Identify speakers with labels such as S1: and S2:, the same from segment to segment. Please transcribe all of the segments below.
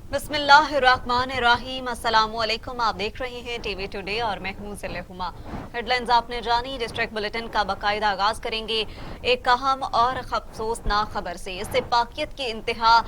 S1: बिस्मिल्लाहिर्रहमानिर्रहीम। अस्सलामुअलैकुम। आप देख रहे हैं टीवी टुडे और मैं हूं ज़िले हुमा। हेडलाइंस आपने जानी। डिस्ट्रिक्ट बुलेटिन का बाकायदा आगाज करेंगे एक अहम और अफसोसनाक खबर से। इससे पाकियत की इंतहा।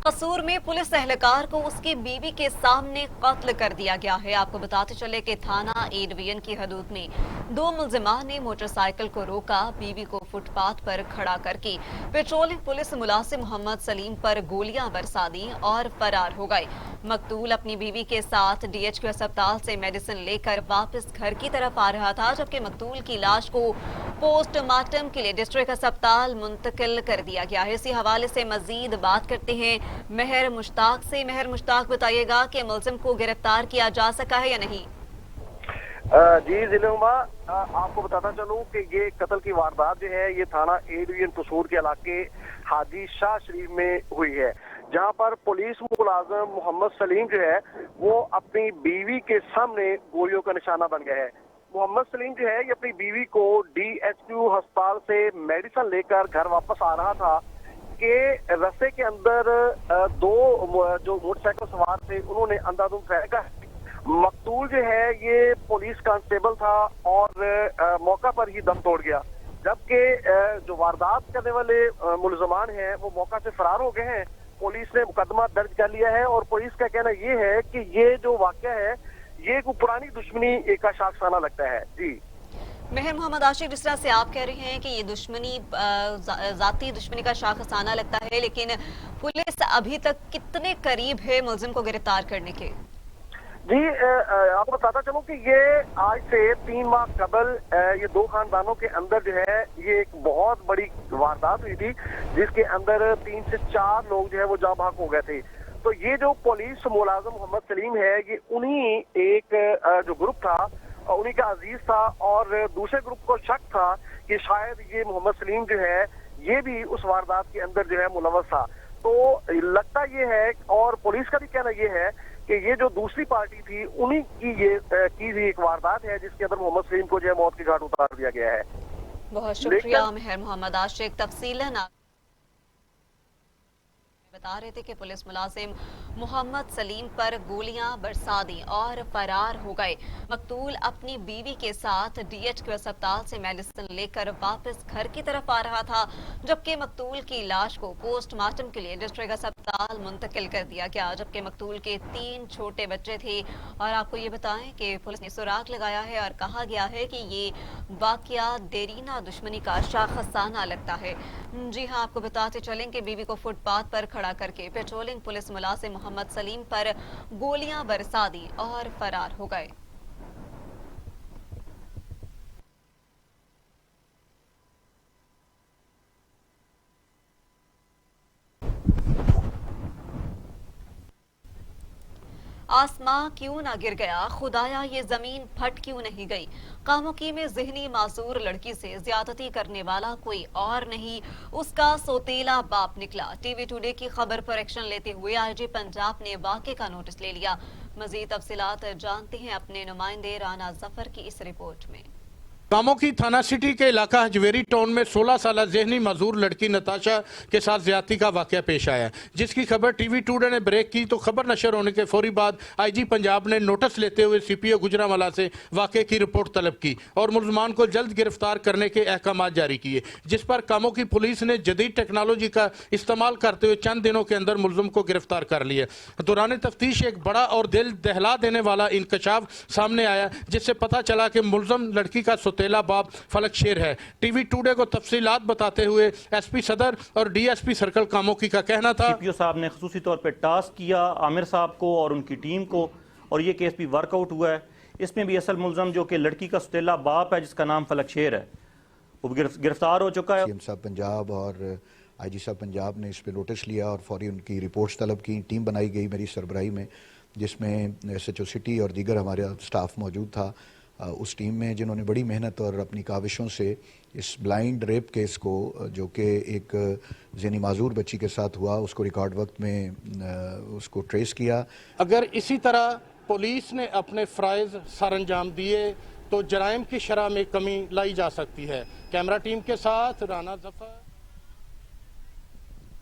S1: कसूर में पुलिस एहलकार को उसकी बीवी के सामने कत्ल कर दिया गया है। आपको बताते चले कि थाना ए डिवीजन की हदूद में दो मुलजिमान ने मोटरसाइकिल को रोका, बीवी को फुटपाथ पर खड़ा करके पेट्रोलिंग पुलिस मुलाजिम मोहम्मद सलीम पर गोलियां बरसा दी और फरार हो गए। मकतूल अपनी बीवी के साथ डीएचक्यू अस्पताल से मेडिसिन लेकर वापस घर की तरफ आ रहा था, जबकि मकतूल की लाश को पोस्टमार्टम के लिए डिस्ट्रिक्ट अस्पताल मुंतकिल कर दिया गया है। इसी हवाले से मजीद बात करते हैं मेहर मुश्ताक से। मेहर मुश्ताक, बताइएगा कि मुलजिम को गिरफ्तार किया जा सका है या नहीं?
S2: जी जिलेमा, आपको बताता चलूं कि ये कत्ल की वारदात जो है ये थाना ए डिवीजन कसूर के इलाके हाजी शाह शरीफ में हुई है, जहां पर पुलिस मुलाजिम मोहम्मद सलीम जो है वो अपनी बीवी के सामने गोलियों का निशाना बन गया है। मोहम्मद सलीम जो है ये अपनी बीवी को डीएचक्यू अस्पताल से मेडिसिन लेकर घर वापस आ रहा था कि रस्ते के अंदर दो जो मोटरसाइकिल सवार थे उन्होंने अंधाधुंध फेंका। मकतूल जो है ये पुलिस कांस्टेबल था और मौका पर ही दम तोड़ गया, जबकि जो वारदात करने वाले मुलजमान हैं वो मौका से फरार हो गए हैं। पुलिस ने मुकदमा दर्ज कर लिया है और पुलिस का कहना ये है कि ये जो वाकया है ये एक पुरानी दुश्मनी का शाखसाना लगता है। जी
S1: मेहर मोहम्मद आशिक, जिस तरह से आप कह रहे हैं कि ये दुश्मनी जाती दुश्मनी का शाखसाना लगता है, लेकिन पुलिस अभी तक कितने करीब है मुलजिम को गिरफ्तार करने के?
S2: जी, आपको बताता चलूं कि ये आज से 3 माह कबल ये दो खानदानों के अंदर जो है ये एक बहुत बड़ी वारदात हुई थी, जिसके अंदर 3 से 4 लोग जो है वो जाँ भाग हो गए थे। तो ये जो पुलिस मुलाजिम मोहम्मद सलीम है ये उन्हीं एक जो ग्रुप था उन्हीं का अजीज था, और दूसरे ग्रुप को शक था कि शायद ये मोहम्मद सलीम जो है ये भी उस वारदात के अंदर जो है मुलव्वस था। तो लगता ये है, और पुलिस का भी कहना ये है कि ये जो दूसरी पार्टी थी उन्हीं की ये की हुई एक वारदात है, जिसके अंदर मोहम्मद सलीम को जो है मौत के घाट उतार दिया गया है।
S1: बहुत शुक्रिया मेहर मोहम्मद आशिक। तफसीलन बता रहे थे कि पुलिस मुलाजिम मोहम्मद सलीम पर गोलियां बरसा दी और फरार हो गए। मकतूल अपनी बीवी के साथ डीएचक्यू अस्पताल से मेडिसिन लेकर वापस घर की तरफ आ रहा था, जबकि मकतूल की लाश को पोस्टमार्टम के लिए डिस्ट्रिक्ट अस्पताल मुंतकिल कर दिया गया, जबकि मकतूल के 3 छोटे बच्चे थे। और आपको ये बताएं कि पुलिस ने सुराग लगाया है और कहा गया है कि ये वाकया देरीना दुश्मनी का शाखसाना लगता है। जी हाँ, आपको बताते चलें कि बीवी को फुटपाथ पर खड़ा करके पेट्रोलिंग पुलिस मुलाजिम मोहम्मद सलीम पर गोलियां बरसा दी और फरार हो गए। आसमां क्यों ना गिर गया, खुदाया ये जमीन फट क्यों नहीं गई। कामुकी में ज़हनी माजूर लड़की से ज्यादती करने वाला कोई और नहीं, उसका सोतेला बाप निकला। टीवी टुडे की खबर पर एक्शन लेते हुए आईजी पंजाब ने वाक़े का नोटिस ले लिया। मजीद तफसीलात जानते हैं अपने नुमाइंदे राना जफर की इस रिपोर्ट में।
S3: कामोकी थाना सिटी के इलाका हजवेरी टाउन में 16 साल ज़हनी मजूर लड़की नताशा के साथ ज्यादती का वाकया पेश आया, जिसकी खबर टीवी टुडे ने ब्रेक की तो खबर नशर होने के फौरी बाद आईजी पंजाब ने नोटिस लेते हुए सीपीओ गुजरांवाला से वाकये की रिपोर्ट तलब की और मुलजमान को जल्द गिरफ्तार करने के अहकाम जारी किए, जिस पर कामोकी पुलिस ने जदीद टेक्नोलॉजी का इस्तेमाल करते हुए चंद दिनों के अंदर मुलजम को गिरफ्तार कर लिया। दौरान तफ्तीश एक बड़ा और दिल दहला देने वाला इंकशाफ सामने आया, जिससे पता चला कि मुलजम लड़की का तेला बाप फलक शेर है। टीवी टुडे को तफसीलात बताते हुए एसपी सदर और डीएसपी सर्कल कामोकी का कहना था,
S4: सीपीओ साहब ने खुसूसी तौर पे टास्क किया आमिर साहब को और उनकी टीम को, और ये केस भी वर्कआउट हुआ है। इसमें भी असल मुलजम जो कि लड़की का सुतेला बाप है जिसका नाम फलक शेर है, वो गिरफ्तार हो चुका है।
S5: सीएम साहब पंजाब और आईजी साहब पंजाब ने इस पे नोटिस लिया और फौरी उनकी रिपोर्ट्स तलब की। टीम बनाई गई मेरी सरबराही में, जिसमें एसएचओ सिटी और दीगर हमारा स्टाफ मौजूद था। उस टीम में जिन्होंने बड़ी मेहनत और अपनी काविशों से इस ब्लाइंड रेप केस को, जो कि एक ज़हनी माजूर बच्ची के साथ हुआ, उसको रिकॉर्ड वक्त में उसको ट्रेस किया।
S3: अगर इसी तरह पुलिस ने अपने फ़राइज़ सर अंजाम दिए तो जराइम की शरह में कमी लाई जा सकती है। कैमरा टीम के साथ राना जफर।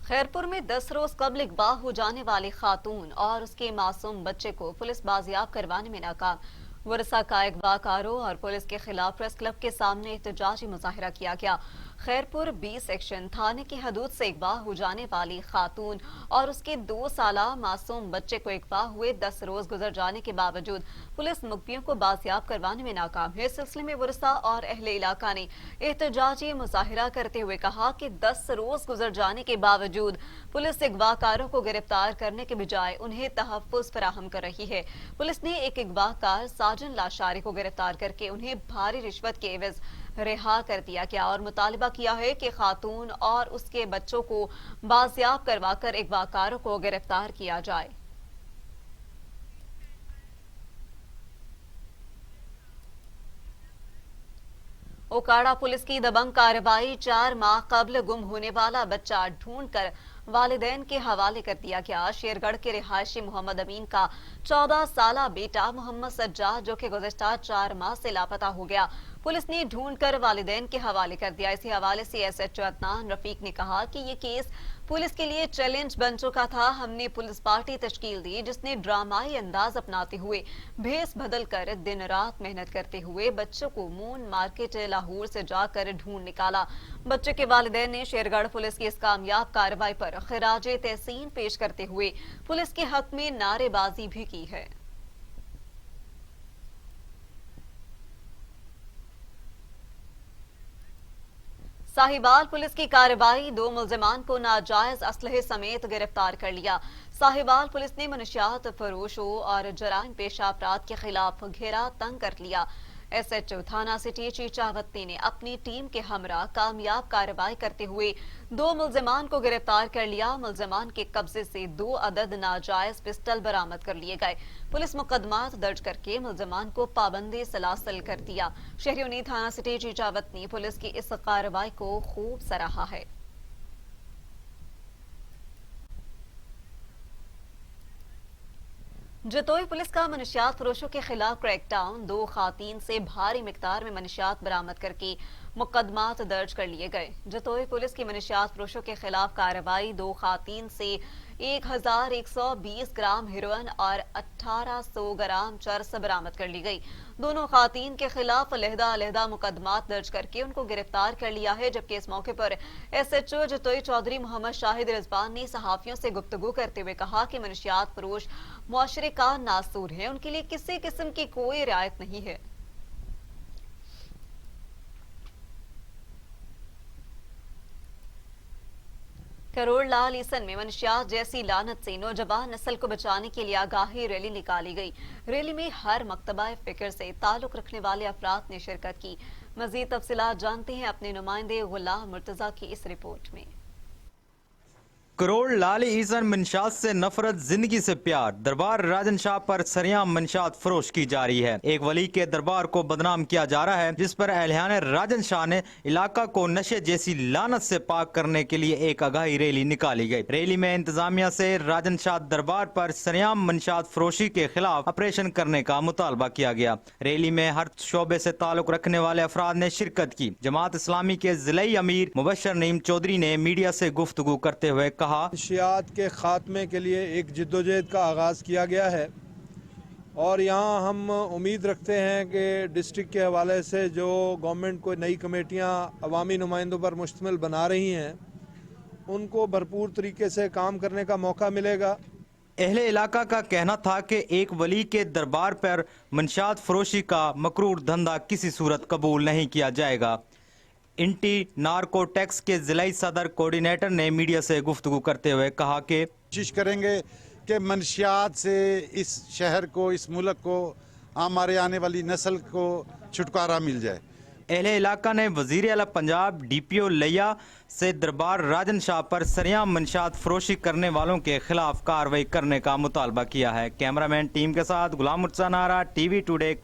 S1: खैरपुर में 10 रोज कबल इगवा हो जाने वाली खातून और उसके मासूम बच्चे को पुलिस बाजियाब करवाने में नाकाम। वरसा का अगवाकारों और पुलिस के खिलाफ प्रेस क्लब के सामने एहतजाजी मुजाहिरा किया गया। खैरपुर बी सेक्शन थाने की हदूद से इगवा हो जाने वाली खातून और उसके 2 साला मासूम बच्चे को इगवा हुए 10 रोज गुजर जाने के बावजूद पुलिस मुखबियों को बाजियाब करवाने में नाकाम है। इस सिलसिले में वरसा और अहले इलाका ने एहतजाजी मुजाहिरा करते हुए कहा कि 10 रोज गुजर जाने के बावजूद पुलिस इगवाकारों को गिरफ्तार करने के बजाय उन्हें तहफ्फुज फराहम कर रही है। पुलिस ने एक इगवाकार साजन लाशारी को गिरफ्तार करके उन्हें भारी रिश्वत के एवज रिहा कर दिया गया और मुतालबा किया है कि खातून और उसके बच्चों को बाजियाब करवाकर इगवाकारों को गिरफ्तार किया जाए। ओकाड़ा पुलिस की दबंग कार्रवाई, 4 माह कबल गुम होने वाला बच्चा ढूंढकर वालिदैन के हवाले कर दिया गया। शेरगढ़ के रिहायशी मोहम्मद अमीन का 14 साला बेटा मोहम्मद सज्जाद जो कि गुज़श्ता 4 माह से लापता हो गया, पुलिस ने ढूंढकर वालिदैन के हवाले कर दिया। इसी हवाले से एसएचओ अदनान रफीक ने कहा कि ये केस पुलिस के लिए चैलेंज बन चुका था। हमने पुलिस पार्टी तश्कील दी जिसने ड्रामाई अंदाज अपनाते हुए भेस बदल कर दिन रात मेहनत करते हुए बच्चों को मून मार्केट लाहौर से जाकर ढूंढ निकाला। बच्चे के वालिदैन ने शेरगढ़ पुलिस की इस कामयाब कार्रवाई पर खिराजे तहसीन पेश करते हुए पुलिस के हक में नारेबाजी भी की है। साहिवाल पुलिस की कार्रवाई, 2 मुल्जिमान को नाजायज असलहे समेत गिरफ्तार कर लिया। साहिवाल पुलिस ने मनशियात फरोशों और जराइम पेशा अफराद के खिलाफ घेरा तंग कर लिया। एसएचओ थाना सिटी चीचावती ने अपनी टीम के हमरा कामयाब कार्रवाई करते हुए 2 मुल्जिमान को गिरफ्तार कर लिया। मुल्जिमान के कब्जे से 2 अदद नाजायज पिस्टल बरामद कर लिए गए। पुलिस मुकदमात दर्ज करके मुल्जिमान को पाबंदी सलासल कर दिया। शहरियों ने थाना सिटी चीचावत ने पुलिस की इस कार्रवाई को खूब सराहा है। जतोई पुलिस का मनशियात फरोशों के खिलाफ क्रैकडाउन, 2 खातीन से भारी मिकदार में मनशियात बरामद करके मुकदमात दर्ज कर लिए गए। जतोई पुलिस की मनशियात फरोशों के खिलाफ कार्रवाई, 2 खातीन से 1120 ग्राम हेरोइन और 1800 ग्राम चरस बरामद कर ली गई। दोनों खातीन के खिलाफ अलहदा मुकदमात दर्ज करके उनको गिरफ्तार कर लिया है। जबकि इस मौके पर एसएचओ जतोई चौधरी मोहम्मद शाहिद रिजवान ने सहाफियों से गुफ्तगू करते हुए कहा कि मनशियात फरोश मुआशरे का नासूर है, उनके लिए किसी किस्म की कोई रियायत नहीं है। करोड़ लाल ईसन में मनशियात जैसी लानत से नौजवान नस्ल को बचाने के लिए आगाही रैली निकाली गई। रैली में हर मकतबा फिक्र से ताल्लुक रखने वाले अफराद ने शिरकत की। मजीद तफसीलात जानते हैं अपने नुमाइंदे गुलाम मुर्तजा की इस रिपोर्ट में।
S6: करोड़ लाल ईसन मंशात से नफरत, जिंदगी से प्यार। दरबार राजन शाह पर सरेआम मंशात फरोश की जा रही है। एक वली के दरबार को बदनाम किया जा रहा है, जिस पर अहलियान राजन शाह ने इलाका को नशे जैसी लानत से पाक करने के लिए एक आगाही रैली निकाली गई। रैली में इंतजामिया से राजन शाह दरबार पर सरेआम मंशात फरोशी के खिलाफ ऑपरेशन करने का मुतालबा किया गया। रैली में हर शोबे से ताल्लुक रखने वाले अफराद ने शिरकत की। जमात इस्लामी के जिलाई अमीर मुबशर नईम चौधरी ने मीडिया से गुफ्तगू करते हुए कहा,
S7: मंशियात के खात्मे के लिए एक जिद्दोजहद का आगाज़ किया गया है और यहाँ हम उम्मीद रखते हैं कि डिस्ट्रिक्ट के हवाले से जो गवर्नमेंट को नई कमेटियाँ अवामी नुमाइंदों पर मुश्तमिल बना रही हैं, उनको भरपूर तरीके से काम करने का मौका मिलेगा।
S6: अहले इलाका का कहना था कि एक वली के दरबार पर मंशात फरोशी का मकरूर धंधा किसी सूरत कबूल नहीं किया जाएगा। एंटी नार्को टैक्स के जिलाई सदर कोऑर्डिनेटर ने मीडिया से गुफ्तगू करते हुए कहा कि
S8: कोशिश करेंगे कि मंशियात से इस शहर को, इस मुल्क को, हमारे आने वाली नस्ल को छुटकारा मिल जाए।
S6: अहले इलाका ने वजीर आला पंजाब डीपीओ लिया से दरबार राजन शाह पर सरेआम मंशात फरोशी करने वालों के खिलाफ कार्रवाई करने का मुतालबा किया है। कैमरामैन टीम के साथ गुलाम मुर्तज़ा नारा, टीवी टुडे।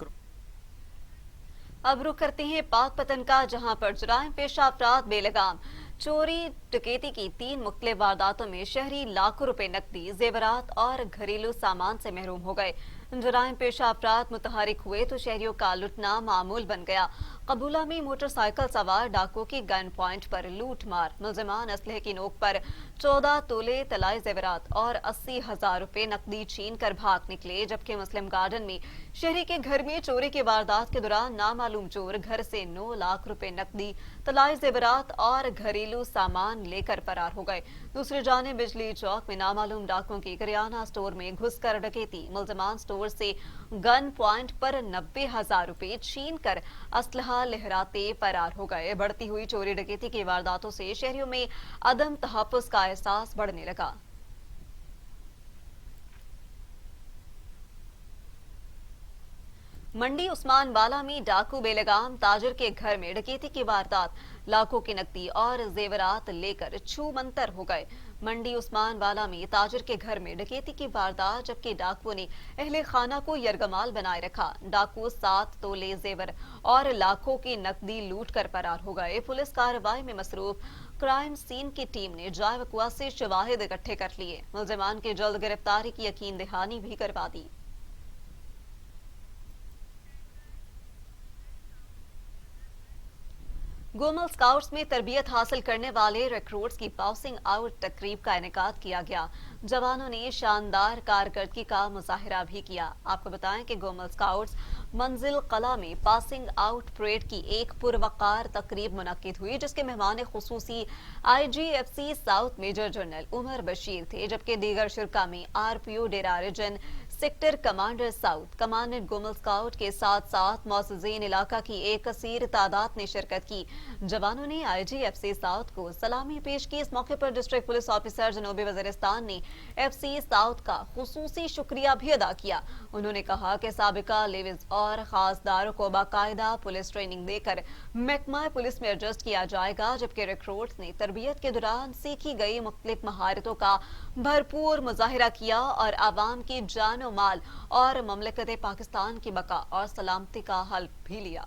S1: अब रुख करते हैं पाक पतन का, जहां पर जुराइम पेशा अफराद बेलगाम चोरी डकैती की 3 मुख्तलिफ वारदातों में शहरी लाखों रुपए नकदी, जेवरात और घरेलू सामान से महरूम हो गए। जुराइम पेशा अफराद मुतहरिक हुए तो शहरियों का लुटना मामूल बन गया। कबूला में मोटरसाइकिल सवार डाकुओं की गन पॉइंट पर लूट मार। मुलजिमान असलहे की नोक पर 14 तोले तलाई जेवरात और 80,000 रुपए नकदी छीन कर भाग निकले, जबकि मुस्लिम गार्डन में शहरी के घर में चोरी की वारदात के दौरान नामालूम चोर घर से 9 लाख रुपए नकदी, तलाई जेवरात और घरेलू सामान लेकर फरार हो गए। दूसरी जानिब बिजली चौक में नामालूम डाकुओं की करियाना स्टोर में घुसकर डकैती। मुलजिमान स्टोर से गन पॉइंट पर 90,000 रुपए छीन कर असलहा लहराते फरार हो गए। बढ़ती हुई चोरी डकैती की वारदातों से शहरियों में अदम तहफ्फुज़ का एहसास बढ़ने लगा। मंडी उस्मान वाला में डाकू बेलगाम ताजिर के घर में डकैती की वारदात, लाखों की नकदी और जेवरात लेकर छू मंतर हो गए। मंडी उस्मान वाला में ताजिर के घर में डकैती की वारदात, जबकि डाकुओं ने अहले खाना को यरगमाल बनाए रखा। डाकू 7 तोले जेवर और लाखों की नकदी लूट कर फरार हो गए। पुलिस कार्रवाई में मसरूफ क्राइम सीन की टीम ने जाय वकुआ से शवाहिद इकट्ठे कर लिए। मुलजिमान की जल्द गिरफ्तारी की यकीन दहानी भी करवा दी। गोमल स्काउट्स में तरबियत हासिल करने वाले रिक्रूट्स की पासिंग आउट तकरीब का इनेकाद किया गया। जवानों ने शानदार कारकर्दगी का मुजाहिरा भी किया। आपको बताएं कि गोमल स्काउट्स मंजिल कला में पासिंग आउट परेड की एक पुरवकार तकरीब मुनक्किद हुई, जिसके मेहमान खुसूसी IGFC south major general Umar Bashir थे, जबकि दीगर शिरका में RPO Dera region sector commander south, commandant Gomal scout के साथ साथ मौसूजीन इलाका की एक कसीर तादाद ने शिरकत की। जवानों ने IGFC साउथ को सलामी पेश की। इस मौके पर डिस्ट्रिक्ट पुलिस ऑफिसर जनूबी वजीरिस्तान ने FC साउथ का खुसूसी शुक्रिया भी अदा किया। उन्होंने कहा कि साबिका लेविज और खासदारों को बाकायदा पुलिस ट्रेनिंग देकर महकमा पुलिस में एडजस्ट किया जाएगा, जबकि रिक्रूट्स ने तरबियत के दौरान सीखी गई मुख्तलिफ महारतों का भरपूर मुजाहिरा किया और आवाम की जान माल और ममलकत पाकिस्तान की बका और सलामती का हल्फ भी लिया।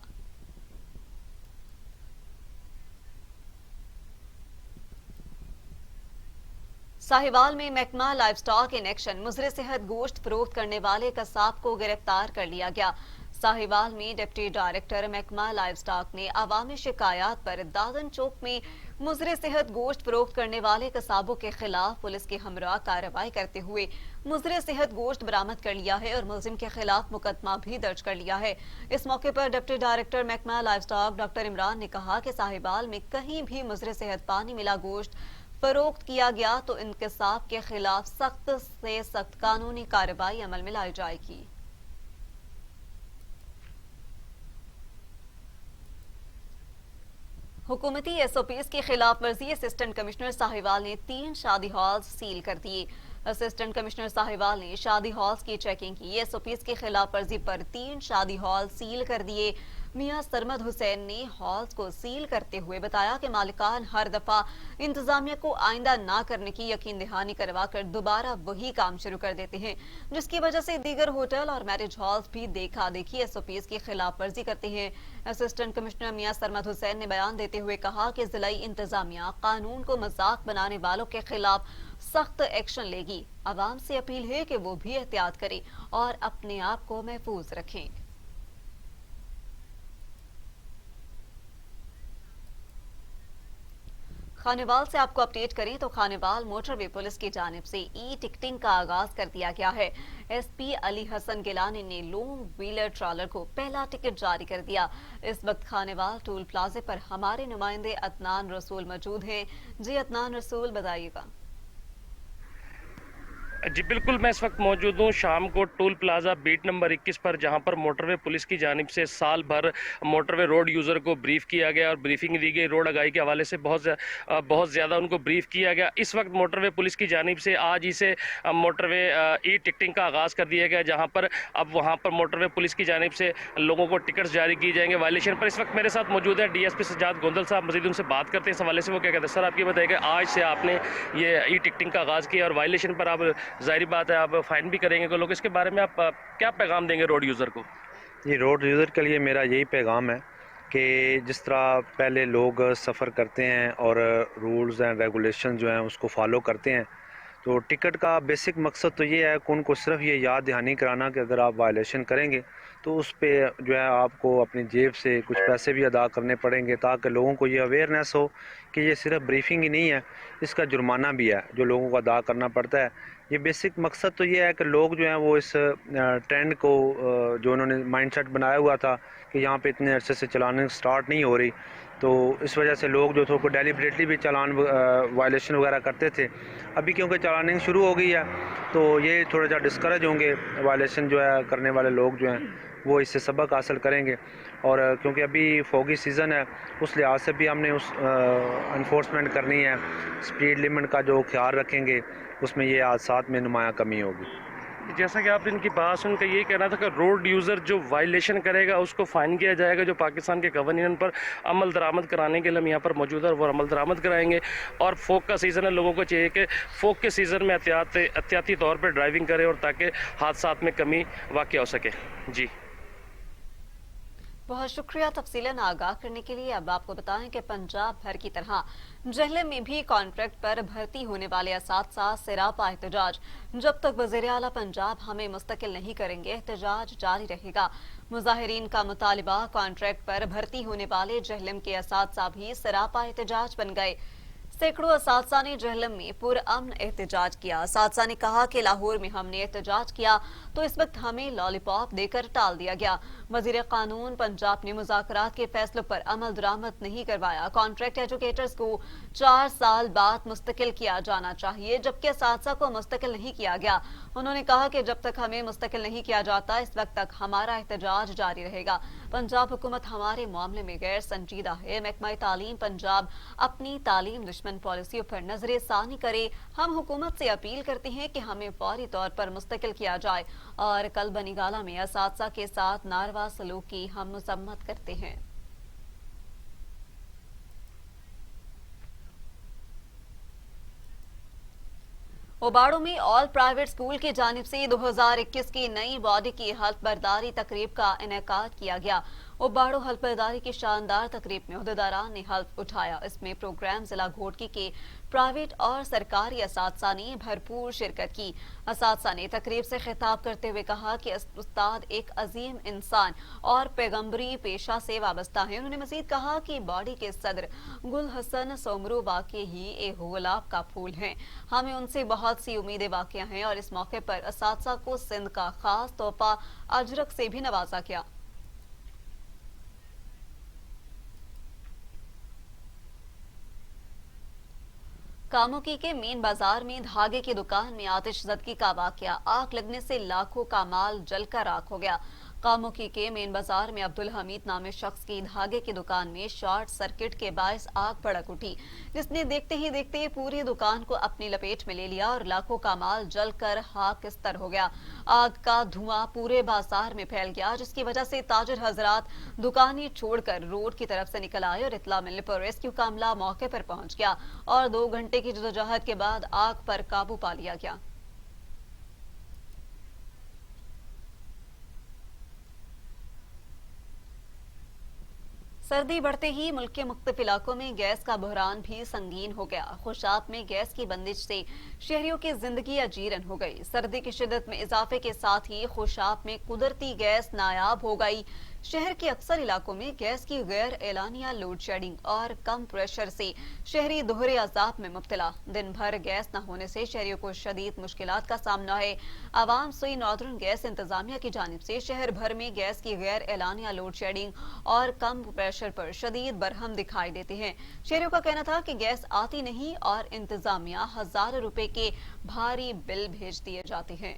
S1: साहिवाल में महकमा लाइव स्टॉक इन एक्शन, मुजरे सेहत गोश्त फरोख्त करने वाले कसाब को गिरफ्तार कर लिया गया। साहिवाल में डिप्टी डायरेक्टर महकमा लाइव स्टॉक ने अवामी शिकायत पर दादन चौक में मुजरे सेहत गोश्त फरोख्त करने वाले कसाबों के खिलाफ पुलिस के हमरा कार्रवाई करते हुए मुजरे सेहत गोश्त बरामद कर लिया है और मुलजिम के खिलाफ मुकदमा भी दर्ज कर लिया है। इस मौके पर डिप्टी डायरेक्टर महकमा लाइव स्टॉक डॉक्टर इमरान ने कहा कि साहिवाल में कहीं भी मुजरे सेहत पानी मिला गोश्त फरोख्त किया गया तो इंकसाब के खिलाफ सख्त से सख्त कानूनी कार्रवाई अमल में लाई जाएगी। हुकूमती SOPs की खिलाफ वर्जी असिस्टेंट कमिश्नर साहिवाल ने 3 शादी हॉल्स सील कर दिए। असिस्टेंट कमिश्नर साहिवाल ने शादी हॉल्स की चेकिंग की। SOPs की खिलाफ वर्जी पर 3 शादी हॉल सील कर दिए। मियां सरमद हुसैन ने हॉल्स को सील करते हुए बताया कि मालिकान हर दफा इंतजामिया को आइंदा ना करने की यकीन दहानी करवा कर दोबारा वही काम शुरू कर देते हैं, जिसकी वजह से दीगर होटल और मैरिज हॉल्स भी देखा देखी SOPs की खिलाफ वर्जी करते हैं। असिस्टेंट कमिश्नर मियां सरमद हुसैन ने बयान देते हुए कहा कि जिलाई इंतजामिया कानून को मजाक बनाने वालों के खिलाफ सख्त एक्शन लेगी। आवाम से अपील है कि वो भी एहतियात करें और अपने आप को महफूज रखें। खानेवाल से आपको अपडेट करें तो खानेवाल मोटरवे पुलिस की जानिब से टिकटिंग का आगाज कर दिया गया है। SP अली हसन गिलानी ने लॉन्ग व्हीलर ट्रॉलर को पहला टिकट जारी कर दिया। इस वक्त खानेवाल टोल प्लाजे पर हमारे नुमाइंदे अदनान रसूल मौजूद हैं। जी अदनान रसूल, बताइएगा।
S9: जी बिल्कुल, मैं इस वक्त मौजूद हूँ शाम को टोल प्लाजा बीट नंबर 21 पर, जहाँ पर मोटरवे पुलिस की जानिब से साल भर मोटरवे रोड यूज़र को ब्रीफ किया गया और ब्रीफिंग दी गई। रोड आगाही के हवाले से बहुत ज़्यादा उनको ब्रीफ किया गया। इस वक्त मोटरवे पुलिस की जानिब से आज ही से मोटरवे टिकटिंग का आगाज़ कर दिया गया, जहाँ पर अब वहाँ पर मोटरवे पुलिस की जानिब से लोगों को टिकट्स जारी किए जाएंगे वायलेशन पर। इस वक्त मेरे साथ मौजूद है DSP सज्जाद गोंदल साहब, मजीद उनसे बात करते हैं इस हवाले से। वो क्या कहते हैं? सर, आप ये बताइएगा, आज से आपने ये टिकटिंग का आगाज़ किया और वायलेशन पर आप जाहिर बात है आप फाइन भी करेंगे को लोग, इसके बारे में आप क्या पैगाम देंगे रोड यूज़र को?
S10: जी, रोड यूज़र के लिए मेरा यही पैगाम है कि जिस तरह पहले लोग सफ़र करते हैं और रूल्स एंड रेगुलेशन जो हैं उसको फॉलो करते हैं, تو ٹکٹ کا بیسک مقصد تو یہ ہے کہ ان کو صرف یہ یاد دہانی کرانا کہ اگر آپ وائلیشن کریں گے تو اس پہ جو ہے آپ کو اپنی جیب سے کچھ پیسے بھی ادا کرنے پڑیں گے، تاکہ لوگوں کو یہ اویئرنیس ہو کہ یہ صرف بریفنگ ہی نہیں ہے، اس کا جرمانہ بھی ہے جو لوگوں کو ادا کرنا پڑتا ہے۔ یہ بیسک مقصد تو یہ ہے کہ لوگ جو ہیں وہ اس ٹرینڈ کو جو انہوں نے مائنڈ سیٹ بنایا ہوا تھا کہ یہاں پہ اتنے عرصے سے چلاننگ سٹارٹ نہیں ہو رہی، تو اس وجہ سے لوگ جو تھوڑا ڈیلیبریٹلی بھی چلان وائلیشن وغیرہ کرتے تھے، ابھی کیونکہ چلاننگ شروع ہو گئی ہے تو یہ تھوڑا سا ڈسکریج ہوں گے، وائلیشن جو ہے کرنے والے لوگ جو ہیں وہ اس سے سبق حاصل کریں گے، اور کیونکہ ابھی فوگی سیزن ہے اس لحاظ سے بھی ہم نے اس انفورسمنٹ کرنی ہے، سپیڈ لیمٹ کا جو خیال رکھیں گے اس میں یہ حادثات میں نمایاں کمی ہوگی۔
S9: جیسا کہ آپ ان کی بات سن کے یہ کہنا تھا کہ روڈ یوزر جو وائلیشن کرے گا اس کو فائن کیا جائے گا، جو پاکستان کے قوانین پر عمل درآمد کرانے کے لیے ہم یہاں پر موجود ہیں وہ عمل درآمد کرائیں گے، اور فوگ کا سیزن ہے، لوگوں کو چاہیے کہ فوگ کے سیزن میں احتیاطی طور پر ڈرائیونگ کرے اور تاکہ حادثات میں کمی واقع ہو سکے۔ جی
S1: بہت شکریہ تفصیلاً آگاہ کرنے کے لیے۔ اب آپ کو بتائیں کہ پنجاب بھر کی طرح جہلم میں بھی کانٹریکٹ پر بھرتی ہونے والے اساتذہ سراپا احتجاج۔ جب تک وزیر اعلیٰ پنجاب ہمیں مستقل نہیں کریں گے احتجاج جاری رہے گا۔ مظاہرین کا مطالبہ کانٹریکٹ پر بھرتی ہونے والے جہلم کے اساتذہ بھی سراپا احتجاج بن گئے۔ سینکڑوں اساتذہ نے جہلم میں پرامن احتجاج کیا۔ اساتذہ نے کہا کہ لاہور میں ہم نے احتجاج کیا تو اس وقت ہمیں لالی پاپ دے کر ٹال دیا گیا۔ وزیر قانون پنجاب نے مذاکرات کے فیصلوں پر عمل درآمد نہیں کروایا۔ کانٹریکٹ ایجوکیٹرز کو 4 سال بعد مستقل کیا جانا چاہیے، جبکہ اساتذہ کو مستقل نہیں کیا گیا۔ انہوں نے کہا کہ جب تک ہمیں مستقل نہیں کیا جاتا اس وقت تک ہمارا احتجاج جاری رہے گا۔ پنجاب حکومت ہمارے معاملے میں غیر سنجیدہ ہے۔ محکمہ تعلیم پنجاب اپنی تعلیم دشمن پالیسیوں پر نظر ثانی کرے۔ ہم حکومت سے اپیل کرتے ہیں کہ ہمیں فوری طور پر مستقل کیا جائے، اور کل بنیگالہ میں اساتذہ کے ساتھ ناروا سلوک کی ہم مذمت کرتے ہیں۔ اوباڑو میں آل پرائیویٹ اسکول کی جانب سے 2021 کی نئی باڈی کی حلف برداری تقریب کا انعقاد کیا گیا۔ اوباڑو حلف برداری کی شاندار تقریب میں عہدیداران نے حلف اٹھایا۔ اس میں پروگرام ضلع گھوٹکی کے پرائیویٹ اور سرکاری اساتذہ نے بھرپور شرکت کی۔ اساتذہ نے تقریب سے خطاب کرتے ہوئے کہا کہ استاد ایک عظیم انسان اور پیغمبری پیشہ سے وابستہ ہیں۔ انہوں نے مزید کہا کہ باڈی کے صدر گل حسن سومرو واقع ہی ایک گلاب کا پھول ہیں۔ ہمیں ان سے بہت سی امیدیں واقع ہیں، اور اس موقع پر اساتذہ کو سندھ کا خاص تحفہ اجرک سے بھی نوازا گیا۔ کاموکی کے مین بازار میں دھاگے کی دکان میں آتش زدگی کا واقعہ، آگ لگنے سے لاکھوں کا مال جل کر راکھ ہو گیا۔ کاموکی کے مین بازار میں عبدالحمید نامی شخص کی دھاگے کی دکان میں شارٹ سرکٹ کے باعث آگ بھڑک اٹھی، جس نے دیکھتے ہی دیکھتے پوری دکان کو اپنی لپیٹ میں لے لیا اور لاکھوں کا مال جل کر خاکستر ہو گیا۔ آگ کا دھواں پورے بازار میں پھیل گیا، جس کی وجہ سے تاجر حضرات دکانیں چھوڑ کر روڈ کی طرف سے نکل آئے، اور اطلاع ملنے پر ریسکیو کا عملہ موقع پر پہنچ گیا اور 2 گھنٹے کی جدوجہد کے بعد آگ پر قابو پا لیا گیا۔ سردی بڑھتے ہی ملک کے مختلف علاقوں میں گیس کا بحران بھی سنگین ہو گیا۔ خوشاب میں گیس کی بندش سے شہریوں کی زندگی اجیرن ہو گئی۔ سردی کی شدت میں اضافے کے ساتھ ہی خوشاب میں قدرتی گیس نایاب ہو گئی۔ شہر کے اکثر علاقوں میں گیس کی غیر اعلانیہ لوڈ شیڈنگ اور کم پریشر سے شہری دوہرے عذاب میں مبتلا۔ دن بھر گیس نہ ہونے سے شہریوں کو شدید مشکلات کا سامنا ہے۔ عوام سوئی ناردرن گیس انتظامیہ کی جانب سے شہر بھر میں گیس کی غیر اعلانیہ لوڈ شیڈنگ اور کم پریشر پر شدید برہم دکھائی دیتے ہیں۔ شہریوں کا کہنا تھا کہ گیس آتی نہیں اور انتظامیہ ہزاروں روپے کے بھاری بل بھیج دیے جاتے ہیں۔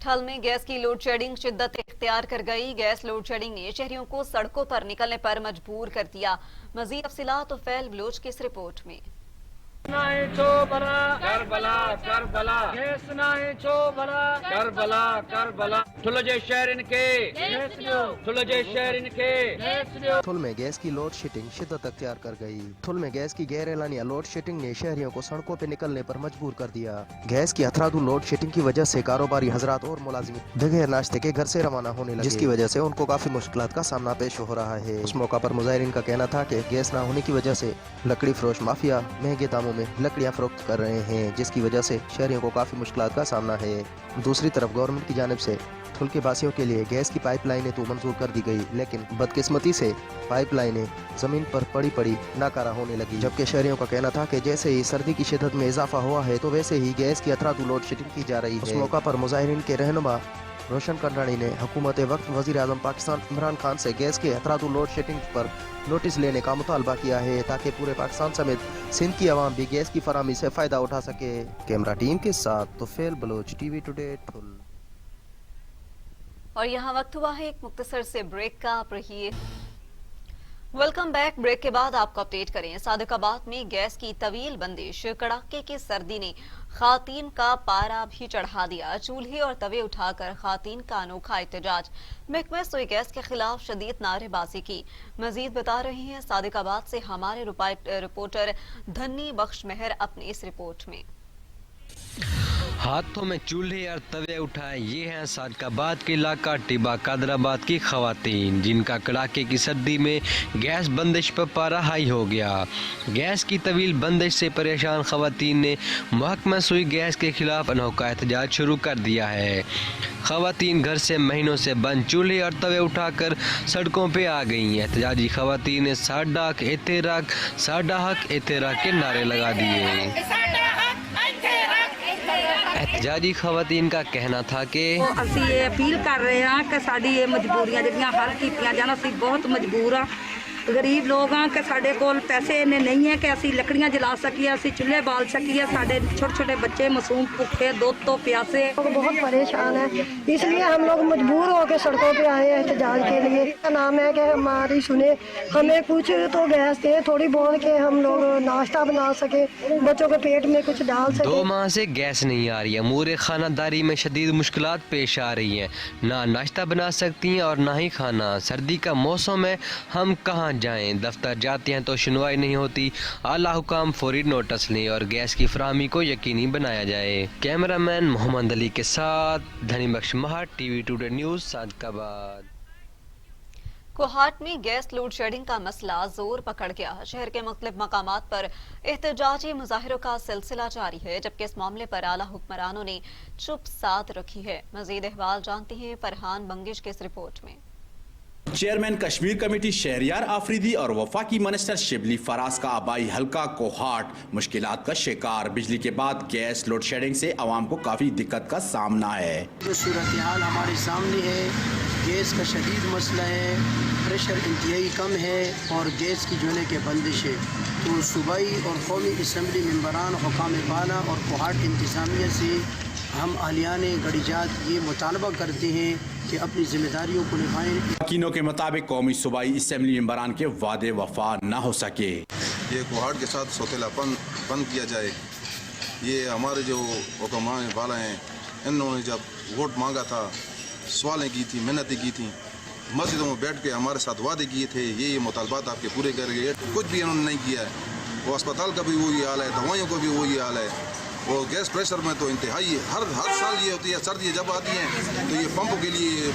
S1: ٹھل میں گیس کی لوڈ شیڈنگ شدت اختیار کر گئی۔ گیس لوڈ شیڈنگ نے شہریوں کو سڑکوں پر نکلنے پر مجبور کر دیا۔ مزید تفصیلات تو فیل بلوچ کی اس رپورٹ میں۔
S11: थुल में गैस की लोड शेडिंग शिद्दत अख्तियार कर गई। थुल में गैस की गैर एलानिया लोड शेडिंग ने शहरियों को सड़कों पे निकलने पर मजबूर कर दिया। गैस की अथरादू लोड शेडिंग की वजह से कारोबारी हजरात और मुलाजिम बगैर नाश्ते के घर से रवाना होने लगे, जिसकी वजह से उनको काफी मुश्किलात का सामना पेश हो रहा है। उस मौका पर मुजाहिरीन का कहना था कि गैस न होने की वजह से लकड़ी फरोश माफिया महंगे दामों में लकड़ियां फरोख्त कर रहे हैं, जिसकी वजह से शहरियों को काफी मुश्किलात का सामना है। दूसरी तरफ गवर्नमेंट की जानिब से थुल के बासियों के लिए गैस की पाइपलाइनें तो मंजूर कर दी गई, लेकिन बदकिस्मती से पाइपलाइनें जमीन पर पड़ी नाकारा होने लगी। जबकि शहरियों का कहना था कि जैसे ही सर्दी की शिद्दत में इजाफा हुआ है तो वैसे ही गैस की अथरादू लोड शेडिंग की जा रही है। उस मौका पर मुजाहिरीन के रहनुमा रोशन कंडानी ने हुकूमत वक्त वज़ीर आज़म पाकिस्तान इमरान खान से गैस के अथरादू लोड शेडिंग पर नोटिस लेने का मुतालबा किया है, ताकि पूरे पाकिस्तान समेत सिंध की आवाम भी गैस की फराहमी से फ़ायदा उठा सके। कैमरा टीम के साथ तुफैल बलोच, टीवी टुडे, ठुल।
S1: और यहाँ वक्त हुआ है एक मुख्तसर से ब्रेक का। आप रहिए। Welcome back. ब्रेक के बाद आपको अपडेट करें। सादिकाबाद में गैस की तवील बंदिश, कड़ाके की सर्दी ने खातीन का पारा भी चढ़ा दिया। चूल्हे और तवे उठाकर खातीन का अनोखा एहतजाज, महकमे सुई गैस के खिलाफ शदीद नारेबाजी की। मजीद बता रहे हैं सादिकाबाद से हमारे रिपोर्टर धन्नी बख्श मेहर अपनी इस रिपोर्ट में।
S12: हाथों में चूल्हे और तवे उठाए ये हैं सादिकाबाद के इलाका टिबा कादराबाद की खवातीन, जिनका कड़ाके की सर्दी में गैस बंदिश पर पारा हाई हो गया। गैस की तवील बंदिश से परेशान खवातीन ने महकमा सुई गैस के खिलाफ अनोखा एहतजाज शुरू कर दिया है। खवातीन घर से महीनों से बंद चूल्हे और तवे उठाकर सड़कों पे आ गई। एहतजाजी खवातीन ने साडा हक एतेराक के नारे लगा दिए। एहतजाजी खवातीन का कहना था कि
S13: ਅਸੀਂ ਇਹ ਅਪੀਲ ਕਰ ਰਹੇ ਹਾਂ ਕਿ ਸਾਡੀ ਇਹ ਮਜਬੂਰੀਆਂ ਜਿਹੜੀਆਂ ਹੱਲ ਕੀਤੀਆਂ ਜਾਣ। ਅਸੀਂ ਬਹੁਤ ਮਜਬੂਰ ਹਾਂ, गरीब लोग हाँ कि साढ़े कोल पैसे इन्ने नहीं है कि असी लकड़ियाँ जला सकिए, असी चूल्हे बाल सकिए। साढ़े छोटे छोटे बच्चे मासूम भूखे, दुध तो प्यासे,
S14: बहुत परेशान है। इसलिए हम लोग मजबूर होकर सड़कों पे आए हैं एहतजाज के लिए। का नाम है कि हमारी सुने, हमें कुछ तो गैस दे थोड़ी बहुत के हम लोग नाश्ता बना सके, बच्चों के पेट में कुछ डाल सके।
S12: 2 माह से गैस नहीं आ रही है। अमूर खानादारी में शदीद मुश्किलात पेश आ रही हैं। ना नाश्ता बना सकती हैं और ना ही खाना। सर्दी का मौसम है, हम कहाँ जाएं? दफ्तर जाते हैं तो सुनवाई नहीं होती। आला हुकाम फौरी नोटिस लें और गैस की फराहमी को यकीनी बनाया जाए। कैमरामैन मोहम्मद अली के साथ Dhani Bakhsh Mahar, TV Today News, Sadiqabad.
S1: Kohat में गैस लोड शेडिंग का मसला जोर पकड़ गया। शहर के मुख्तलिफ मकामात पर एहतजाजी मुजाहिरों का सिलसिला जारी है, जबकि इस मामले पर आला हुक्मरानों ने चुप साध रखी है। मजीद अहवाल जानते हैं फरहान बंगिश के इस रिपोर्ट में।
S15: चेयरमैन कश्मीर कमेटी शहरियार आफरीदी और वफाकी मिनिस्टर शिबली फराज का आबाई हल्का कोहाट मुश्किलात का शिकार। बिजली के बाद गैस लोड शेडिंग से आवाम को काफ़ी दिक्कत का सामना है।
S16: जो सूरत हाल हमारे सामने है, गैस का शदीद मसला है, प्रेशर इंतहाई कम है और गैस की जो है कि बंदिश है। तो सूबाई और कौमी असम्बली मेंबरान, हुकाम बाला और कोहाट इंतजामिया से हम अहलियान गड़ीजात ये मुतालबा करते हैं कि अपनी जिम्मेदारियों को निभाएं।
S15: वकीलों के मुताबिक कौमी सूबाई असम्बली मेंबरान के वादे वफा न हो सके।
S17: ये कोहाट के साथ सौतेलापन बंद किया जाए। ये हमारे जो हुक्मा वाला हैं, इन्होंने जब वोट मांगा था, सवालें की थी, मेहनतें की थी, मस्जिदों में बैठ के हमारे साथ वादे किए थे, ये मुतालबात आपके पूरे कर गए, कुछ भी इन्होंने नहीं किया है। वो अस्पताल का भी वही हाल है, दवाइयों का भी वही हाल है। वो गैस प्रेशर में तो इंतहाई हर साल ये होती है। सर्दी जब आती है तो ये पंप के लिए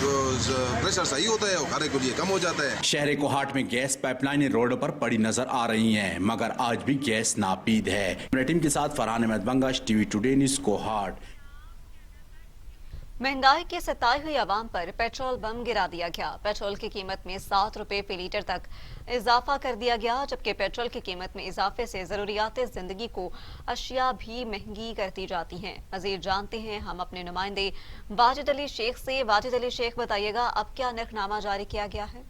S17: प्रेशर सही होता है और खाने के लिए कम हो जाता है।
S15: शहर कोहाट में गैस पाइपलाइनें रोड पर पड़ी नजर आ रही हैं, मगर आज भी गैस नापीद है। टीम के साथ Farhan Ahmed Bangash, TV Today News, Kohat.
S1: महंगाई के सताई हुई आवाम पर पेट्रोल बम गिरा दिया गया। पेट्रोल की कीमत में 7 रुपए फी लीटर तक इजाफा कर दिया गया, जबकि पेट्रोल की कीमत में इजाफे से जरूरियात जिंदगी को अशिया भी महंगी करती जाती हैं। मजीद जानते हैं हम अपने नुमाइंदे वाजिद अली शेख से। वाजिद अली शेख, बताइएगा अब क्या नरखनामा जारी किया गया है?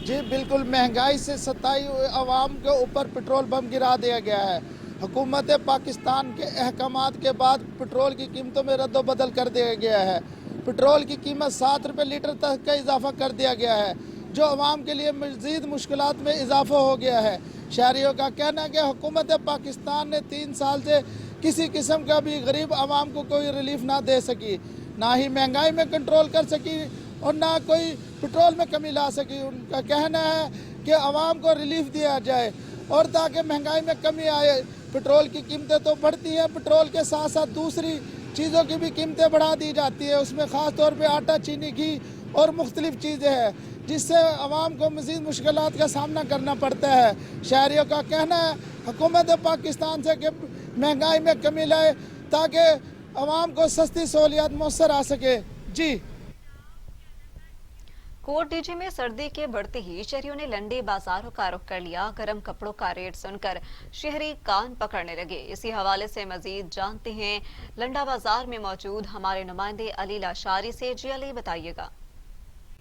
S18: जी बिल्कुल, महंगाई से सताई हुई आवाम के ऊपर पेट्रोल बम गिरा दिया गया है। हुकूमत पाकिस्तान के अहकामात के बाद पेट्रोल की कीमतों में रद्द-ओ-बदल कर दिया गया है। पेट्रोल की कीमत 7 रुपये लीटर तक का इजाफा कर दिया गया है, जो आवाम के लिए मज़ीद मुश्किलात में इजाफा हो गया है। शहरियों का कहना है कि हुकूमत पाकिस्तान ने 3 साल से किसी किस्म का भी गरीब आवाम को कोई रिलीफ ना दे सकी, ना ही महंगाई में कंट्रोल कर सकी और ना कोई पेट्रोल में कमी ला सकी। उनका कहना है कि आवाम को रिलीफ दिया जाए और ताकि महंगाई में कमी आए। पेट्रोल की कीमतें तो बढ़ती हैं, पेट्रोल के साथ साथ दूसरी चीज़ों की भी कीमतें बढ़ा दी जाती है, उसमें ख़ास तौर पे आटा, चीनी, घी और मुख्तलिफ़ चीज़ें हैं, जिससे आवाम को मज़ीद मुश्किलात का सामना करना पड़ता है। शहरियों का कहना है हुकूमत पाकिस्तान से कि महंगाई में कमी लाए ताकि आवाम को सस्ती सहूलियात मुयस्सर आ सके। जी।
S1: कोट डीजे में सर्दी के बढ़ते ही शहरियों ने लंडे बाजारों का रुख कर लिया। गर्म कपड़ों का रेट सुनकर शहरी कान पकड़ने लगे। इसी हवाले से मजीद जानते हैं लंडा बाजार में मौजूद हमारे नुमाइंदे अली लाशारी से। जी अली, बताइएगा।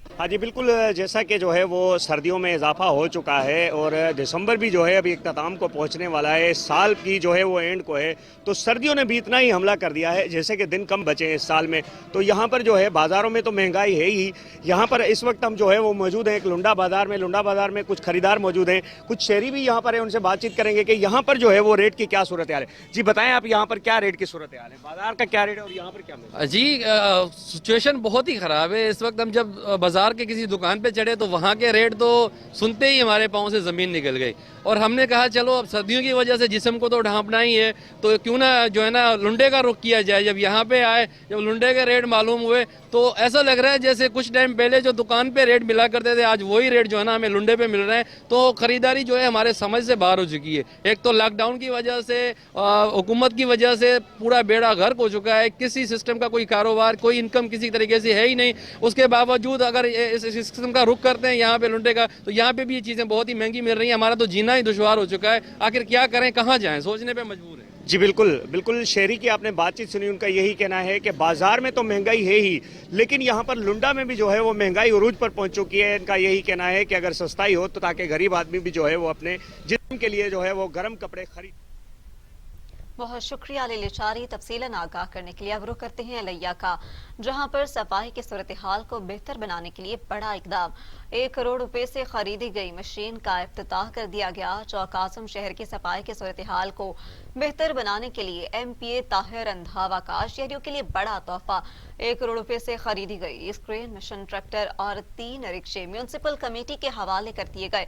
S19: हाँ जी बिल्कुल, जैसा कि जो है वो सर्दियों में इजाफा हो चुका है और दिसंबर भी जो है अभी इख्तिताम को पहुंचने वाला है, साल की जो है वो एंड को है, तो सर्दियों ने भी इतना ही हमला कर दिया है। जैसे कि दिन कम बचे हैं इस साल में, तो यहाँ पर जो है बाज़ारों में तो महंगाई है ही। यहाँ पर इस वक्त हम जो है वो मौजूद हैं एक लुंडा बाज़ार में। लुंडा बाज़ार में कुछ खरीदार मौजूद हैं, कुछ शहरी भी यहाँ पर है, उनसे बातचीत करेंगे कि यहाँ पर जो है वो रेट की क्या सूरत हाल है। जी बताएं, आप यहाँ पर क्या रेट की सूरत हाल है, बाज़ार का क्या रेट है और यहाँ पर क्या?
S20: जी सिचुएशन बहुत ही ख़राब है इस वक्त। हम जब बाज़ार के किसी दुकान पे चढ़े तो वहाँ के रेट तो सुनते ही हमारे पाँव से ज़मीन निकल गई और हमने कहा चलो अब सर्दियों की वजह से जिस्म को तो ढांपना ही है, तो क्यों ना जो है ना लुंडे का रुख किया जाए। जब यहाँ पे आए, जब लुंडे के रेट मालूम हुए तो ऐसा लग रहा है जैसे कुछ टाइम पहले जो दुकान पे रेट मिला करते थे आज वही रेट जो है ना हमें लुंडे पे मिल रहे हैं। तो खरीदारी जो है हमारे समझ से बाहर हो चुकी है। एक तो लॉकडाउन की वजह से, हुकूमत की वजह से पूरा बेड़ा गर्क हो चुका है। किसी सिस्टम का कोई कारोबार, कोई इनकम किसी तरीके से है ही नहीं। उसके बावजूद अगर इस सिस्टम का रुख करते हैं यहाँ पे लुंडे का, तो यहाँ पे भी ये चीज़ें बहुत ही महंगी मिल रही हैं। हमारा तो जीना ही दुश्वार हो चुका है। आखिर क्या करें, कहाँ जाएं, सोचने पे मजबूर है।
S19: जी बिल्कुल बिल्कुल, शहरी की आपने बातचीत सुनी, उनका यही कहना है कि बाजार में तो महंगाई है ही, लेकिन यहाँ पर लुंडा में भी जो है वो महंगाई उरूज पर पहुंच चुकी है। इनका यही कहना है कि अगर सस्ताई हो तो ताकि गरीब आदमी भी जो है वो अपने जिस्म के लिए जो है वो गर्म कपड़े खरीद।
S1: बहुत शुक्रिया अली लाशारी, तफसीलन आगाह करने के लिए। अब रुख करते हैं अलैया का, जहां पर सफाई की सूरत हाल को बेहतर बनाने के लिए बड़ा इकदाम। 1 करोड़ रुपए से खरीदी गई मशीन का इफ्तिताह कर दिया गया। चौक आज़म शहर की सफाई की सूरत हाल को बेहतर बनाने के लिए MPA ताहिर रंधावा का शहरियों के लिए बड़ा तोहफा। 1 करोड़ रुपए से खरीदी गई स्क्रीन मशीन, ट्रैक्टर और 3 रिक्शे म्यूनिसिपल कमेटी के हवाले कर दिए गए।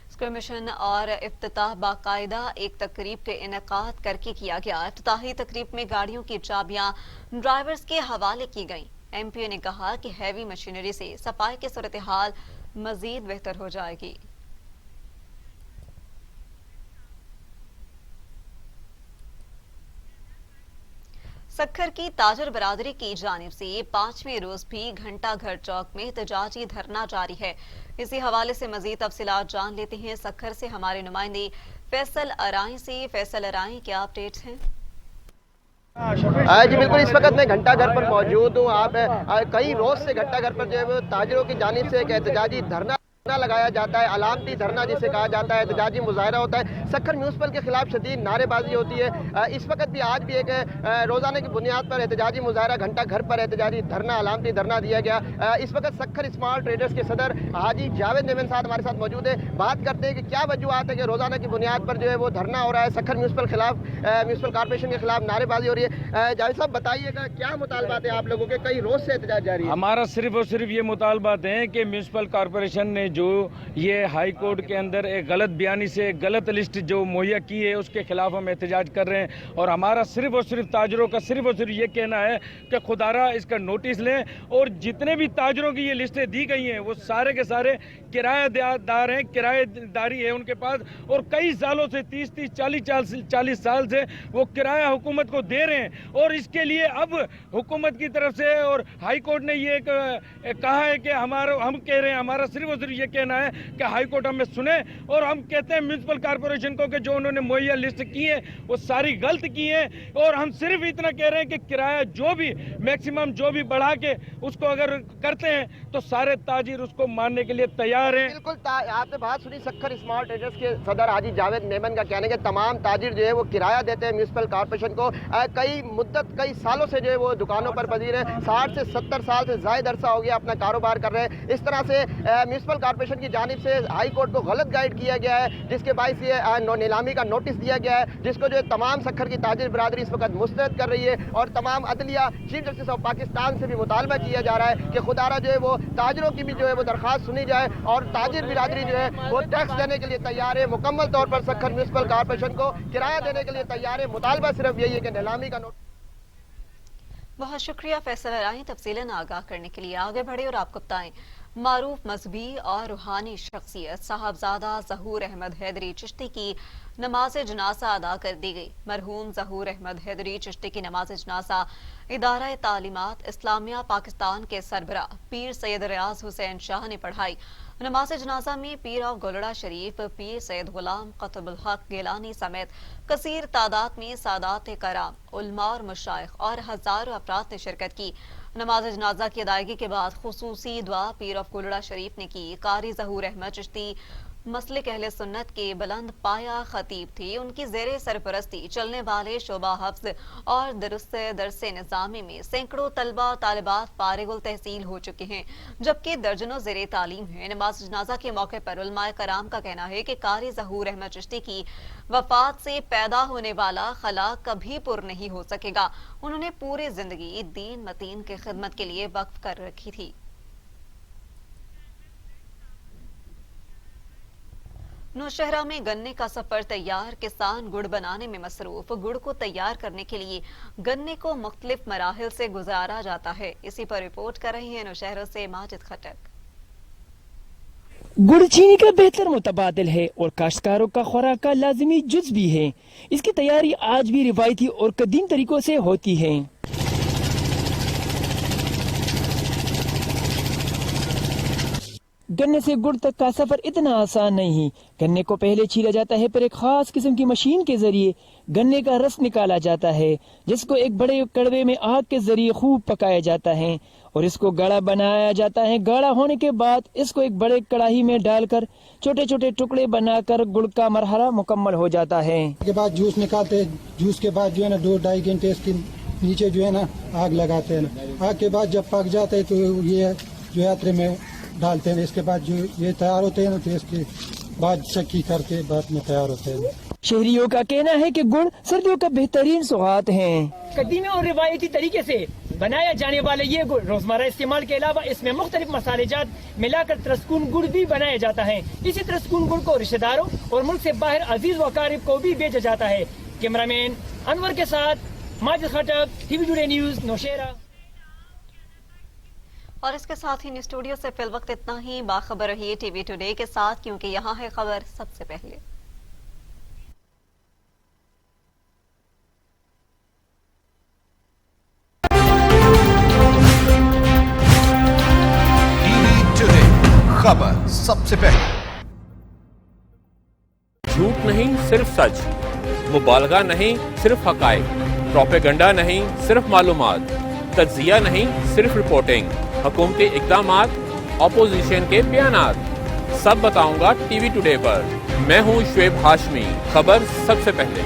S1: स्क्रीन और इफ्तिताह बाकायदा एक तकरीब के इनेकाद करके किया गया। इफ्तिताही तकरीब में गाड़ियों की चाबियां ड्राइवर्स के हवाले की गईं। MPA ने कहा कि हैवी मशीनरी से सफाई की सूरत हाल मजीद बेहतर हो जाएगी। सक्खर की ताजर बरादरी की जानिब से 5वें रोज भी घंटा घर चौक में एहतजाजी धरना जारी है। इसी हवाले से मजीद तफसीलात जान लेते हैं सक्खर से हमारे नुमाइंदे फैसल अराई से। फैसल अराई, क्या अपडेट्स हैं?
S11: जी बिल्कुल, इस वक्त मैं घंटा घर पर मौजूद हूँ। आप कई रोज से घंटा घर पर जो है वो ताजरों की जानिब से एक एहतजाजी धरना लगाया जाता है, अलामती धरना जिसे कहा जाता है, एहतजाजी मुजाहरा होता है। सक्खर म्यूनिसिपल के खिलाफ शदीद नारेबाजी होती है। इस वक्त भी आज भी एक रोजाना की बुनियाद पर एहतजाजी मुजाहरा, घंटा घर पर एहतजाजी धरना, अलामती धरना दिया गया। इस वक्त सक्खर स्मॉल ट्रेडर्स के सदर हाजी जावेद नेमन साहब हमारे साथ मौजूद है। बात करते हैं कि क्या वजूहत है कि रोजाना की बुनियाद पर जो है वो धरना हो रहा है, सक्खर म्यूनिसिपल खिलाफ, म्यूनिसिपल कॉर्पोरेशन के खिलाफ नारेबाजी हो रही है। जावेद साहब बताइएगा क्या मुतालबात है आप लोगों के? कई रोज से एहतजाज जारी है।
S21: हमारा सिर्फ और सिर्फ ये मुतालबात है कि म्यूनिसिपल कॉर्पोरेशन ने जो ये हाई कोर्ट के अंदर एक गलत बयानी से एक गलत लिस्ट जो मुहैया की है उसके खिलाफ हम एहतजाज कर रहे हैं। और हमारा सिर्फ और सिर्फ ताजरों का सिर्फ और सिर्फ ये कहना है कि खुदारा इसका नोटिस लें और जितने भी ताजरों की ये लिस्टें दी गई हैं वो सारे के सारे किराएदार हैं, किराएदारी है उनके पास और कई सालों से 30-30, 40 साल से वो किराया हुकूमत को दे रहे हैं। और इसके लिए अब हुकूमत की तरफ से और हाई कोर्ट ने ये कहा है कि हम कह रहे हैं, हमारा सिर्फ और सिर्फ ये कहना है कि हाई कोर्ट हमें सुने और हम कहते हैं म्यूनिसिपल कॉर्पोरेशन को कि जो उन्होंने मुहैया लिस्ट की है वो सारी गलत की है। और हम सिर्फ इतना कह रहे हैं कि किराया जो भी मैक्सिमम जो भी बढ़ा के उसको अगर करते हैं तो सारे ताजिर उसको मानने के लिए तैयार आ रहे हैं।
S2: बिल्कुल आपने बात सुनी सखर स्मॉल ट्रेडर्स के सदर हाजी जावेद मेमन का कहने के तमाम ताजिर जो है वो किराया देते हैं म्यूनसिपल कॉर्पोरेशन को। कई सालों से जो है वो दुकानों पर पजीर है, 60 से 70 साल से ज़ायद अरसा हो गया अपना कारोबार कर रहे हैं। इस तरह से म्यूनसिपल कॉर्पोरेशन की जानिब से हाई कोर्ट को गलत गाइड किया गया है, जिसके बायस ये नीलामी का नोटिस दिया गया है, जिसको जो है तमाम सखर की ताजिर बिरादरी इस वक्त मुस्तरद कर रही है और तमाम अदलिया चीफ जस्टिस ऑफ पाकिस्तान से भी मुतालबा किया जा रहा है कि खुदारा जो है वो ताजिरों की भी जो है वो दरख्वास्त सुनी जाए और ताजिर बिरादरी जो है वो टैक्स देने के लिए तैयार है। मुकम्मल तौर पर सखर म्यूनसिपल कॉर्पोरेशन को किराया देने के लिए तैयार है। मुतालबा सिर्फ यही है कि नीलामी का नोटिस।
S1: बहुत शुक्रिया फैसल राय, तफसीलन आगाह करने के लिए। आगे बढ़े और आपको बताएं, मारूफ मजहबी और रूहानी शख्सियत साहबजादा ज़हूर अहमद हैदरी चिश्ती की नमाज जनाजा अदा कर दी गई। मरहूम ज़हूर अहमद हैदरी चिश्ती की नमाज जनाजा इदारा तालीमात इस्लामिया पाकिस्तान के सरबराह पीर सैयद रियाज हुसैन शाह ने पढ़ाई। नमाज जनाजा में पीर ऑफ गोलड़ा शरीफ, पीर सैयद गुलाम क़ुतुबुल हक गिलानी समेत कसीर तादाद में सादात कराम, उलमा और मशाइख और हजारों अफराद ने शिरकत की। नमाज जनाजा की अदायगी के बाद खुसूसी दुआ पीर ऑफ गोलड़ा शरीफ ने की। कारी ज़हूर अहमद चिश्ती मसलिक अहले सुन्नत के बुलंद पाया खतीब थी। उनकी ज़ेरे सरपरस्ती चलने वाले शोबा हफ्ज़ और दरसे निज़ामी में सैकड़ों तलबा और तालिबात फारिगुल तहसील हो चुके हैं, जबकि दर्जनों ज़ेरे तालीम हैं। नमाज जनाजा के मौके पर उलमाए कराम का कहना है कि कारी ज़हूर अहमद चिश्ती की वफात से पैदा होने वाला खला कभी पुर नहीं हो सकेगा। उन्होंने पूरी जिंदगी दीन मतीन की खिदमत के लिए वक्फ कर रखी थी। नौशहरा में गन्ने का सफर तैयार, किसान गुड़ बनाने में मसरूफ। गुड़ को तैयार करने के लिए गन्ने को मुख्तलिफ मराहिल से गुजारा जाता है। इसी पर रिपोर्ट कर रही है नौशहरा से माजिद खटक।
S22: गुड़ चीनी का बेहतर मुतबादिल है और काश्तकारों का खुराक का लाजमी जुज भी है। इसकी तैयारी आज भी रिवायती और कदीम तरीकों से होती है। गन्ने से गुड़ तक का सफर इतना आसान नहीं। गन्ने को पहले छीला जाता है, फिर एक खास किस्म की मशीन के जरिए गन्ने का रस निकाला जाता है, जिसको एक बड़े कड़वे में आग के जरिए खूब पकाया जाता है और इसको गाढ़ा बनाया जाता है। गाढ़ा होने के बाद इसको एक बड़े कढ़ाई में डालकर छोटे छोटे टुकड़े बनाकर गुड़ का मरहला मुकम्मल हो जाता है।
S23: के बाद जूस निकालते हैं, जूस के बाद जो है ना 2-2.5 घंटे इसके नीचे जो है ना आग लगाते हैं। आग के बाद जब पक जाते हैं तो ये जो यात्रे में डालते हैं। इसके बाद जो ये तैयार होते हैं ना तो इसके बाद चक्की करके बाद में तैयार होते हैं।
S22: शहरियों का कहना है कि गुड़ सर्दियों का बेहतरीन सौगात है। कदीमी और रिवायती तरीके से बनाया जाने वाले ये गुड़ रोजमर्रा इस्तेमाल के अलावा इसमें मुख्तलिफ मसालेजात मिलाकर तरस्कून गुड़ भी बनाया जाता है। इसी तरस्कून गुड़ को रिश्तेदारों और मुल्क से बाहर अजीज व अकारिब को भी बेचा जाता है। कैमरामैन अनवर के साथ माजिद खटक, टीवी टुडे न्यूज, नौशहरा।
S1: और इसके साथ ही स्टूडियो से फिल वक्त इतना ही। बाखबर रहिए टीवी टुडे के साथ, क्योंकि यहाँ है खबर सबसे पहले।
S24: टीवी टुडे, खबर सबसे पहले।
S25: झूठ नहीं सिर्फ सच, मुबालगा नहीं सिर्फ हकायक, प्रोपेगंडा नहीं सिर्फ मालूमात, तज्जिया नहीं सिर्फ रिपोर्टिंग, हुकूमती इक़दामात, अपोजिशन के बयानात, सब बताऊंगा टीवी टुडे पर। मैं हूं शुएब हाशमी, खबर सबसे पहले।